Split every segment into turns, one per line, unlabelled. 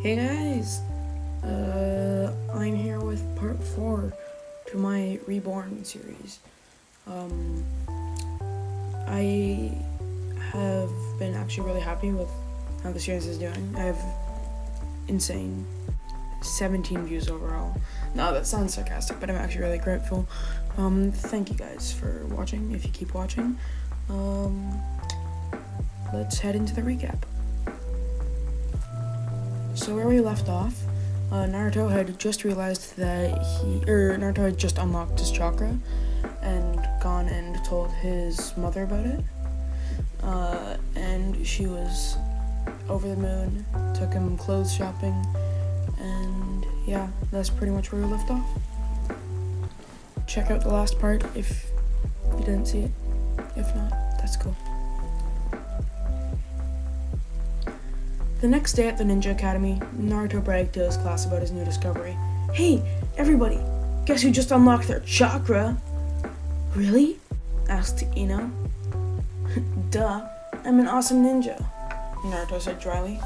Hey guys, I'm here with part 4 to my Reborn series. I have been actually really happy with how the series is doing. I have insane 17 views overall. No, that sounds sarcastic, but I'm actually really grateful. Thank you guys for watching, if you keep watching. Let's head into the recap. So where we left off, Naruto had just realized that Naruto had just unlocked his chakra and gone and told his mother about it. And she was over the moon, took him clothes shopping, and yeah, that's pretty much where we left off. Check out the last part if you didn't see it. If not, that's cool. The next day at the Ninja Academy, Naruto bragged to his class about his new discovery. "Hey, everybody, guess who just unlocked their chakra?" "Really?" asked Ino. "Duh, I'm an awesome ninja," Naruto said dryly.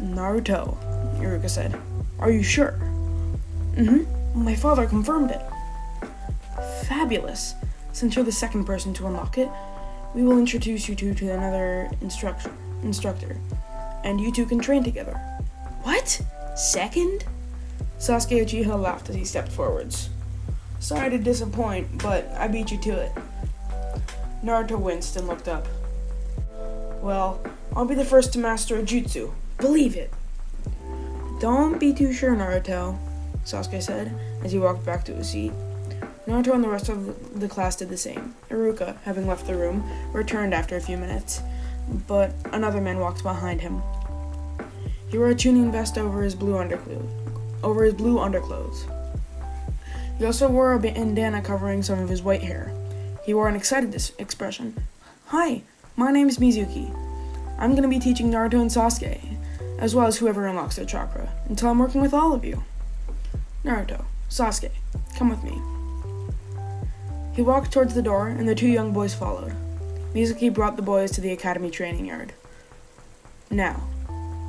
"Naruto," Iruka said. "Are you sure?" My father confirmed it." "Fabulous. Since you're the second person to unlock it, we will introduce you two to another instructor, and you two can train together." "What? Second?" Sasuke Uchiha laughed as he stepped forwards. "Sorry to disappoint, but I beat you to it." Naruto winced and looked up. "Well, I'll be the first to master a jutsu. Believe it." "Don't be too sure, Naruto," Sasuke said as he walked back to his seat. Naruto and the rest of the class did the same. Iruka, having left the room, returned after a few minutes, but another man walked behind him. He wore a tuning vest over his blue underclothes. He also wore a bandana covering some of his white hair. He wore an excited expression. "Hi, my name is Mizuki. I'm going to be teaching Naruto and Sasuke, as well as whoever unlocks their chakra, until I'm working with all of you. Naruto, Sasuke, come with me." He walked towards the door, and the two young boys followed. Mizuki brought the boys to the academy training yard. "Now,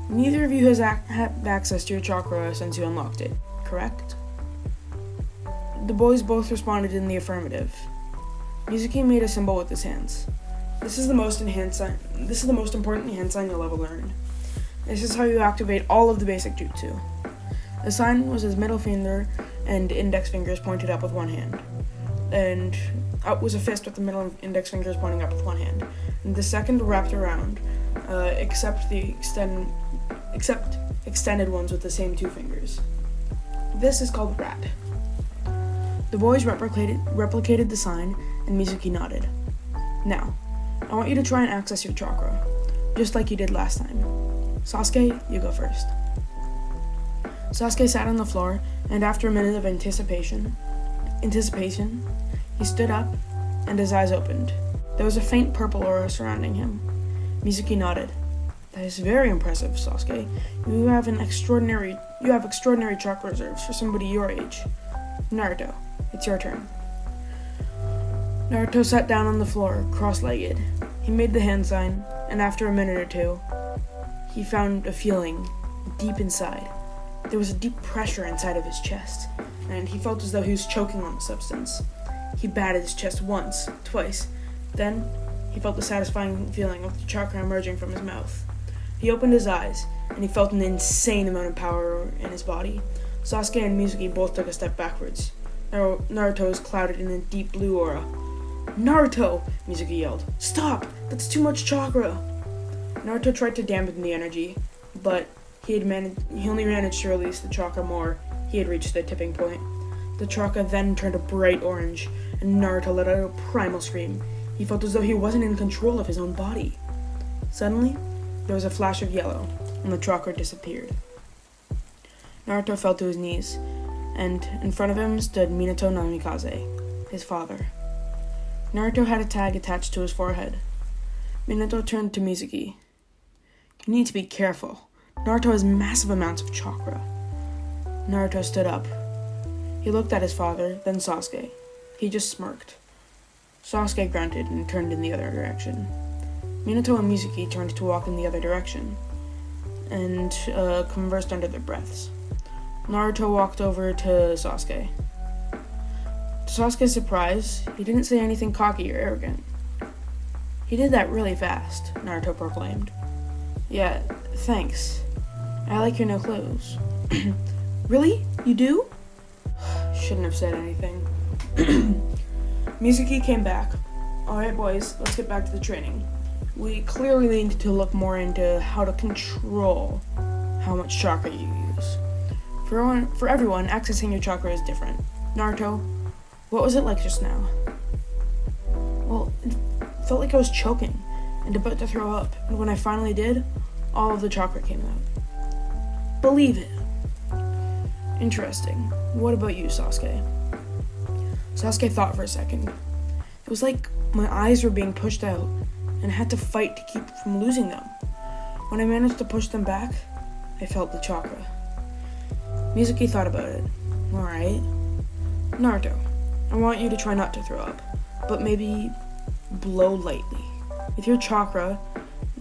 neither of you has had access to your chakra since you unlocked it, correct?" The boys both responded in the affirmative. Mizuki made a symbol with his hands. This is the most important hand sign you'll ever learn. This is how you activate all of the basic jutsu. The sign was his middle finger and index fingers pointed up with one hand, and up was a fist with the middle and index fingers pointing up with one hand, and the second wrapped around, except extended ones with the same two fingers. This is called rat. The boys replicated the sign, and Mizuki nodded. "Now, I want you to try and access your chakra, just like you did last time. Sasuke, you go first." Sasuke sat on the floor, and after a minute of anticipation, he stood up, and his eyes opened. There was a faint purple aura surrounding him. Mizuki nodded. "That is very impressive, Sasuke. You have extraordinary chakra reserves for somebody your age. Naruto, it's your turn." Naruto sat down on the floor, cross-legged. He made the hand sign, and after a minute or two, he found a feeling deep inside. There was a deep pressure inside of his chest, and he felt as though he was choking on the substance. He batted his chest once, twice. Then, he felt the satisfying feeling of the chakra emerging from his mouth. He opened his eyes, and he felt an insane amount of power in his body. Sasuke and Mizuki both took a step backwards. Naruto was clouded in a deep blue aura. "Naruto!" Mizuki yelled. "Stop! That's too much chakra!" Naruto tried to dampen the energy, but he only managed to release the chakra more. He had reached the tipping point. The chakra then turned a bright orange, and Naruto let out a primal scream. He felt as though he wasn't in control of his own body. Suddenly, there was a flash of yellow, and the chakra disappeared. Naruto fell to his knees, and in front of him stood Minato Namikaze, his father. Naruto had a tag attached to his forehead. Minato turned to Mizuki. "You need to be careful. Naruto has massive amounts of chakra." Naruto stood up. He looked at his father, then Sasuke. He just smirked. Sasuke grunted and turned in the other direction. Minato and Mizuki turned to walk in the other direction. and conversed under their breaths. Naruto walked over to Sasuke. To Sasuke's surprise, he didn't say anything cocky or arrogant. "He did that really fast," Naruto proclaimed. "Yeah, thanks. I like your no clothes." "Really? You do?" Shouldn't have said anything. Mizuki came back. "Alright boys, let's get back to the training. We clearly need to look more into how to control how much chakra you use. For everyone, accessing your chakra is different. Naruto, what was it like just now?" "Well, it felt like I was choking and about to throw up, and when I finally did, all of the chakra came out." "Believe it." "Interesting. What about you, Sasuke?" Sasuke thought for a second. It was like my eyes were being pushed out, and I had to fight to keep from losing them. When I managed to push them back, I felt the chakra. Mizuki thought about it. "Alright. Naruto, I want you to try not to throw up, but maybe blow lightly. With your chakra,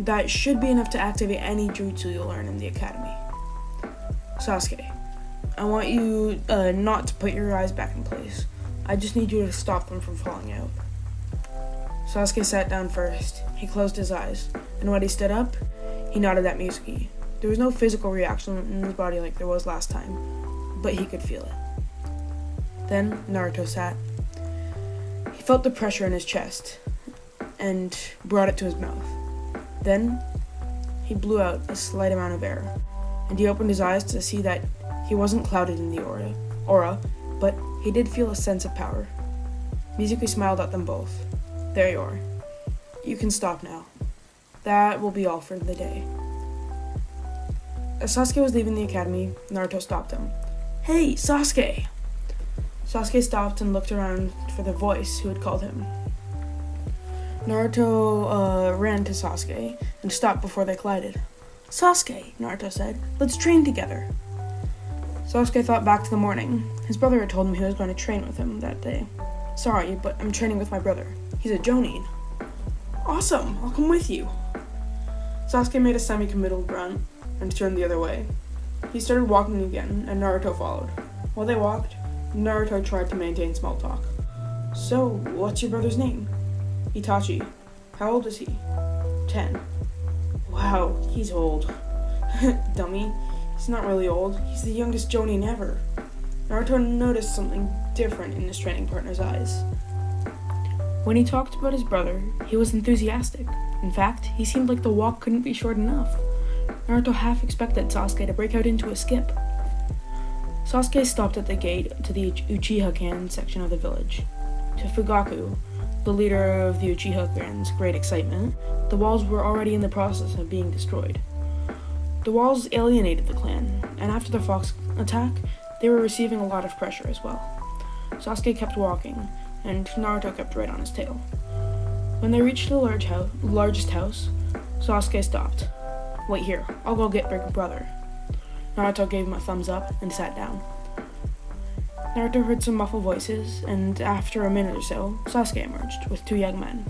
that should be enough to activate any jutsu you'll learn in the academy." "Sasuke, I want you not to put your eyes back in place. I just need you to stop them from falling out." Sasuke sat down first. He closed his eyes, and when he stood up, he nodded at Mizuki. There was no physical reaction in his body like there was last time, but he could feel it. Then Naruto sat. He felt the pressure in his chest and brought it to his mouth. Then he blew out a slight amount of air, and he opened his eyes to see that he wasn't clouded in the aura, but he did feel a sense of power. Mizuki smiled at them both. "There you are. You can stop now. That will be all for the day." As Sasuke was leaving the academy, Naruto stopped him. "Hey, Sasuke!" Sasuke stopped and looked around for the voice who had called him. Naruto ran to Sasuke and stopped before they collided. "Sasuke," Naruto said, "let's train together." Sasuke thought back to the morning. His brother had told him he was going to train with him that day. "Sorry, but I'm training with my brother. He's a Jonin." "Awesome, I'll come with you." Sasuke made a semi-committal grunt and turned the other way. He started walking again, and Naruto followed. While they walked, Naruto tried to maintain small talk. "So, what's your brother's name?" "Itachi." "How old is he?" 10. "Wow, he's old." "Dummy, he's not really old. He's the youngest Jonin ever." Naruto noticed something different in his training partner's eyes. When he talked about his brother, he was enthusiastic. In fact, he seemed like the walk couldn't be short enough. Naruto half expected Sasuke to break out into a skip. Sasuke stopped at the gate to the Uchiha clan section of the village. To Fugaku, the leader of the Uchiha clan's great excitement, the walls were already in the process of being destroyed. The walls alienated the clan, and after the fox attack, they were receiving a lot of pressure as well. Sasuke kept walking, and Naruto kept right on his tail. When they reached the largest house, Sasuke stopped. "Wait here, I'll go get big brother." Naruto gave him a thumbs up and sat down. Naruto heard some muffled voices, and after a minute or so, Sasuke emerged with two young men.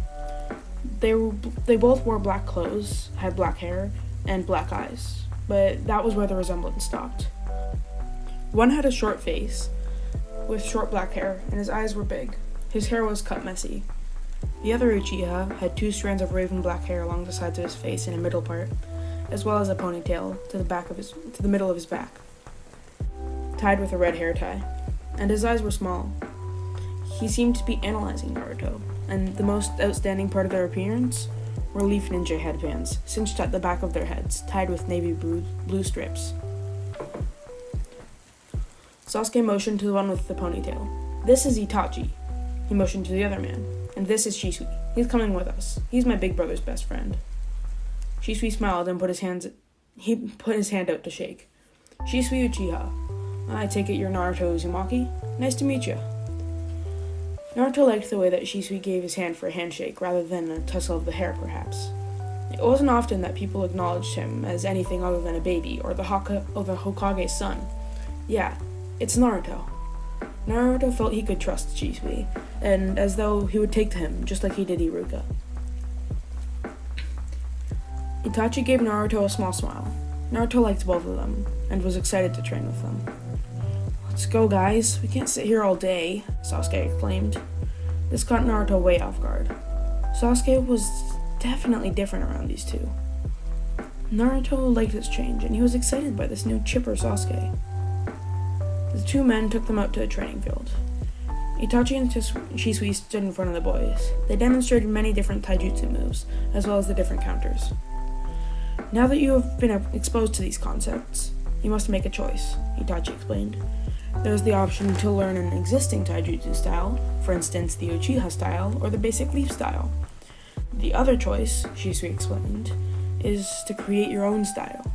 They both wore black clothes, had black hair, and black eyes, but that was where the resemblance stopped. One had a short face, with short black hair, and his eyes were big. His hair was cut messy. The other Uchiha had two strands of raven black hair along the sides of his face and a middle part, as well as a ponytail to the middle of his back, tied with a red hair tie, and his eyes were small. He seemed to be analyzing Naruto, and the most outstanding part of their appearance were leaf ninja headbands, cinched at the back of their heads, tied with navy blue strips. Sasuke motioned to the one with the ponytail. "This is Itachi." He motioned to the other man. "And this is Shisui. He's coming with us. He's my big brother's best friend." Shisui smiled and put his hand out to shake. "Shisui Uchiha. I take it you're Naruto Uzumaki? Nice to meet you." Naruto liked the way that Shisui gave his hand for a handshake rather than a tussle of the hair, perhaps. It wasn't often that people acknowledged him as anything other than a baby or the Hokage's son. Yeah, it's Naruto. Naruto felt he could trust Shisui, and as though he would take to him just like he did Iruka. Itachi gave Naruto a small smile. Naruto liked both of them, and was excited to train with them. "Let's go, guys. We can't sit here all day," Sasuke exclaimed. This caught Naruto way off guard. Sasuke was definitely different around these two. Naruto liked this change, and he was excited by this new chipper Sasuke. The two men took them out to the training field. Itachi and Shisui stood in front of the boys. They demonstrated many different taijutsu moves, as well as the different counters. "Now that you have been exposed to these concepts, you must make a choice," Itachi explained. There's the option to learn an existing taijutsu style, for instance the Uchiha style or the basic leaf style. The other choice, Shisui explained, is to create your own style.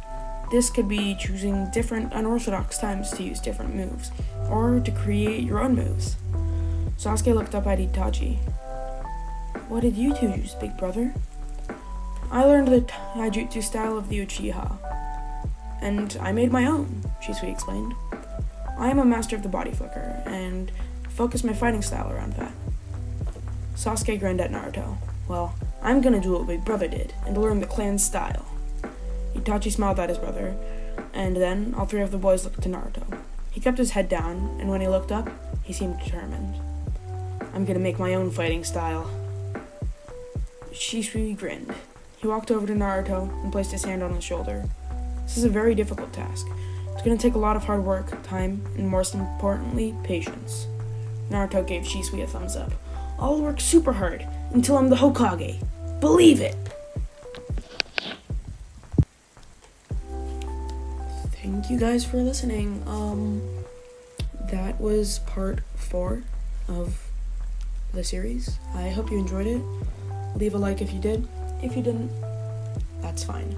This could be choosing different unorthodox times to use different moves, or to create your own moves. Sasuke looked up at Itachi. "What did you two use, big brother?" "I learned the taijutsu style of the Uchiha, and I made my own," Shisui explained. "I am a master of the body flicker, and focus my fighting style around that." Sasuke grinned at Naruto. "Well, I'm gonna do what big brother did, and learn the clan's style." Itachi smiled at his brother, and then all three of the boys looked to Naruto. He kept his head down, and when he looked up, he seemed determined. "I'm gonna make my own fighting style." Shisui grinned. He walked over to Naruto and placed his hand on his shoulder. "This is a very difficult task. It's gonna take a lot of hard work, time, and most importantly, patience." Naruto gave Shisui a thumbs up. "I'll work super hard until I'm the Hokage. Believe it!" Thank you guys for listening. That was part 4 of the series. I hope you enjoyed it. Leave a like if you did. If you didn't, that's fine.